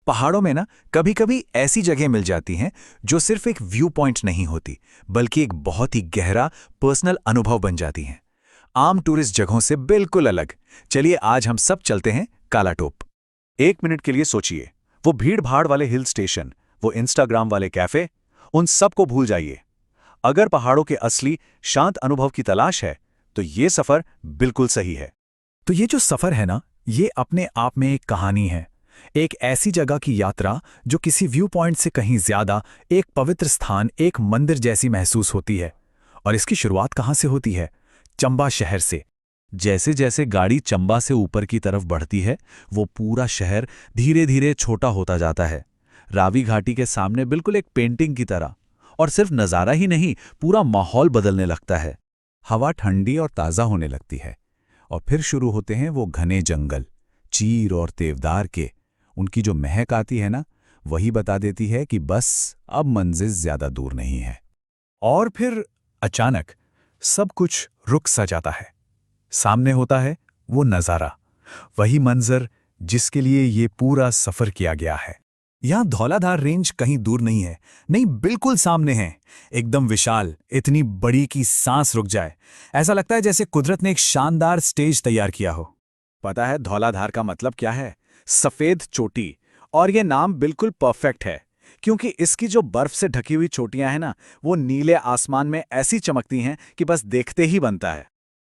पहाड़ों में ना कभी कभी ऐसी जगह मिल जाती हैं जो सिर्फ एक व्यू पॉइंट नहीं होती, बल्कि एक बहुत ही गहरा पर्सनल अनुभव बन जाती हैं, आम टूरिस्ट जगहों से बिल्कुल अलग। चलिए आज हम सब चलते हैं कालाटोप। 1 मिनट के लिए सोचिए, वो भीड़ भाड़ वाले हिल स्टेशन, वो इंस्टाग्राम वाले कैफे, उन सब को भूल जाइए। अगर पहाड़ों के असली शांत अनुभव की तलाश है तो ये सफर बिल्कुल सही है। तो ये जो सफर है ना, ये अपने आप में एक कहानी है, एक ऐसी जगह की यात्रा जो किसी व्यू पॉइंट से कहीं ज्यादा एक पवित्र स्थान, एक मंदिर जैसी महसूस होती है। और इसकी शुरुआत कहाँ से होती है? चंबा शहर से। जैसे जैसे गाड़ी चंबा से ऊपर की तरफ बढ़ती है, वो पूरा शहर धीरे धीरे छोटा होता जाता है, रावी घाटी के सामने बिल्कुल एक पेंटिंग की तरह। और सिर्फ नज़ारा ही नहीं, पूरा माहौल बदलने लगता है। हवा ठंडी और ताज़ा होने लगती है, और फिर शुरू होते हैं वो घने जंगल, चीर और देवदार के। उनकी जो महक आती है ना, वही बता देती है कि बस अब मंजिल ज्यादा दूर नहीं है। और फिर अचानक सब कुछ रुक सा जाता है। सामने होता है वो नज़ारा, वही मंजर जिसके लिए ये पूरा सफर किया गया है। यहाँ धौलाधार रेंज कहीं दूर नहीं है, नहीं बिल्कुल सामने है, एकदम विशाल, इतनी बड़ी कि सांस रुक जाए। ऐसा लगता है जैसे कुदरत ने एक शानदार स्टेज तैयार किया हो। पता है धौलाधार का मतलब क्या है? सफेद चोटी। और ये नाम बिल्कुल परफेक्ट है, क्योंकि इसकी जो बर्फ से ढकी हुई चोटियां हैं ना, वो नीले आसमान में ऐसी चमकती हैं कि बस देखते ही बनता है।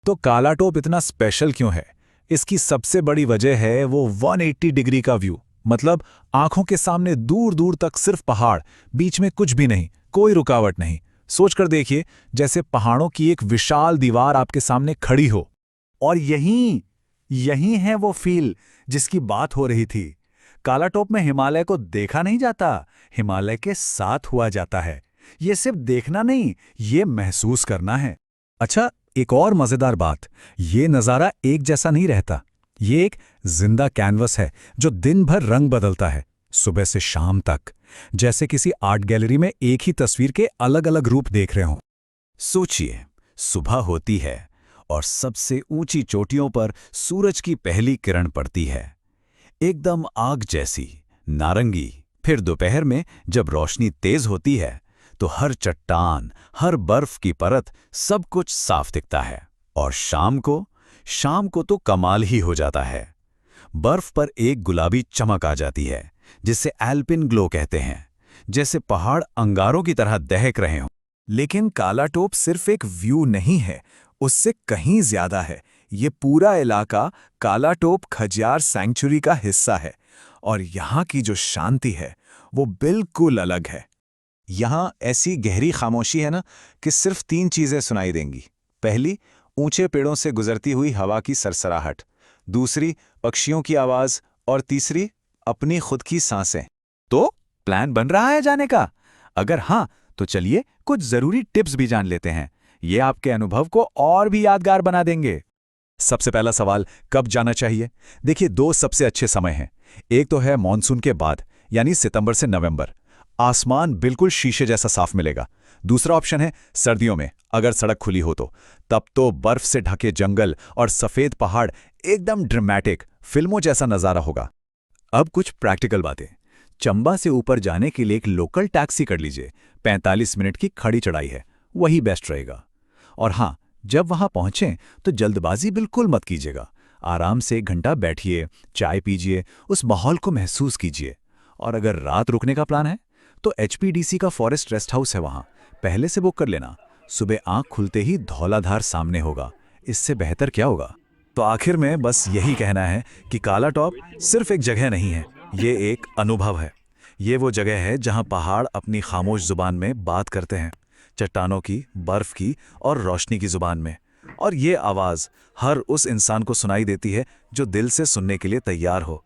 तो कालाटोप इतना स्पेशल क्यों है? इसकी सबसे बड़ी वजह है वो 180 डिग्री का व्यू, मतलब आंखों के सामने दूर दूर तक सिर्फ पहाड़, बीच में कुछ भी नहीं, कोई रुकावट नहीं। सोचकर देखिए, जैसे पहाड़ों की एक विशाल दीवार आपके सामने खड़ी हो। और यही है वो फील जिसकी बात हो रही थी। कालाटोप में हिमालय को देखा नहीं जाता, हिमालय के साथ हुआ जाता है। ये सिर्फ देखना नहीं, ये महसूस करना है। अच्छा, एक और मजेदार बात, ये नज़ारा एक जैसा नहीं रहता। ये एक जिंदा कैनवस है जो दिन भर रंग बदलता है, सुबह से शाम तक, जैसे किसी आर्ट गैलरी में एक ही तस्वीर के अलग अलग रूप देख रहे हों। सोचिए, सुबह होती है और सबसे ऊंची चोटियों पर सूरज की पहली किरण पड़ती है, एकदम आग जैसी, नारंगी। फिर दोपहर में जब रोशनी तेज होती है तो हर चट्टान, हर बर्फ की परत, सब कुछ साफ दिखता है। और शाम को तो कमाल ही हो जाता है। बर्फ पर एक गुलाबी चमक आ जाती है, जिसे एल्पिन ग्लो कहते हैं, जैसे पहाड़ अंगारों की तरह दहक रहे हों। लेकिन कालाटोप सिर्फ एक व्यू नहीं है, उससे कहीं ज्यादा है। ये पूरा इलाका कालाटोप खजियार सैंक्चुरी का हिस्सा है, और यहाँ की जो शांति है वो बिल्कुल अलग है। यहाँ ऐसी गहरी खामोशी है ना कि सिर्फ 3 चीजें सुनाई देंगी। पहली, ऊंचे पेड़ों से गुजरती हुई हवा की सरसराहट। दूसरी, पक्षियों की आवाज। और तीसरी, अपनी खुद की सांसें। तो प्लान बन रहा है जाने का? अगर हाँ, तो चलिए कुछ जरूरी टिप्स भी जान लेते हैं। ये आपके अनुभव को और भी यादगार बना देंगे। सबसे पहला सवाल, कब जाना चाहिए? देखिए, 2 सबसे अच्छे समय हैं। एक तो है मॉनसून के बाद, यानी सितंबर से नवंबर। आसमान बिल्कुल शीशे जैसा साफ मिलेगा। दूसरा ऑप्शन है सर्दियों में, अगर सड़क खुली हो तो। तब तो बर्फ से ढके जंगल और सफेद पहाड़, एकदम ड्रामेटिक, फिल्मों जैसा नजारा होगा। अब कुछ प्रैक्टिकल बातें। चंबा से ऊपर जाने के लिए एक लोकल टैक्सी कर लीजिए, 45 मिनट की खड़ी चढ़ाई है, वही बेस्ट रहेगा। और हाँ, जब वहां पहुंचें तो जल्दबाजी बिल्कुल मत कीजिएगा। आराम से 1 घंटा बैठिए, चाय पीजिए, उस माहौल को महसूस कीजिए। और अगर रात रुकने का प्लान है तो HPDC का फॉरेस्ट रेस्ट हाउस है, वहां पहले से बुक कर लेना। सुबह आंख खुलते ही धौलाधार सामने होगा, इससे बेहतर क्या होगा? तो आखिर में बस यही कहना है कि कालाटॉप सिर्फ एक जगह नहीं है, ये एक अनुभव है। ये वो जगह है जहां पहाड़ अपनी खामोश जुबान में बात करते हैं, चट्टानों की, बर्फ की और रोशनी की जुबान में। और ये आवाज़ हर उस इंसान को सुनाई देती है जो दिल से सुनने के लिए तैयार हो।